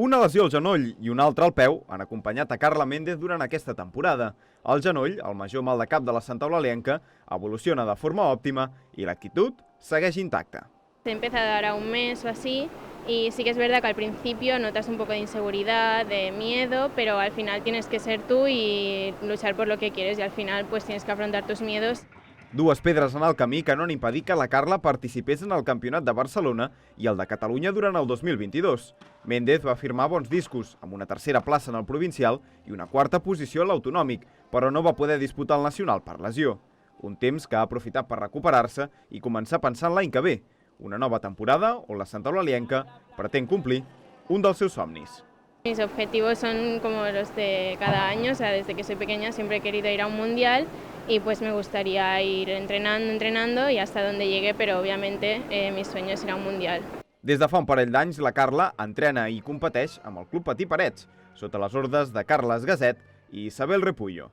Una lesió al genoll i una altra al peu han acompanyat a Carla Méndez durant aquesta temporada. El genoll, el major mal de cap de la Santa Eulalienca, evoluciona de forma òptima i l'actitud segueix intacta. He empezado ahora un mes o así y sí que es verdad que al principio notas un poco de inseguridad, de miedo, pero al final tienes que ser tú y luchar por lo que quieres y al final pues tienes que afrontar tus miedos. Dues pedres en el camí que no han impedit que la Carla participés en el Campionat de Barcelona i el de Catalunya durant el 2022. Méndez va firmar bons discos, amb una tercera plaça en el provincial i una quarta posició a l'autonòmic, però no va poder disputar el nacional per lesió. Un temps que ha aprofitat per recuperar-se i començar a pensar en l'any que ve, una nova temporada on la Santa Eulalienca pretén complir un dels seus somnis. Mis objetivos son como los de cada año, o sea, desde que soy pequeña siempre he querido ir a un mundial y pues me gustaría ir entrenando y hasta donde llegue, pero obviamente mi sueño es ir a un mundial. Des de fa un parell d'anys, la Carla entrena i competeix amb el Club Patí Parets, sota les ordres de Carles Gaset i Isabel Repullo.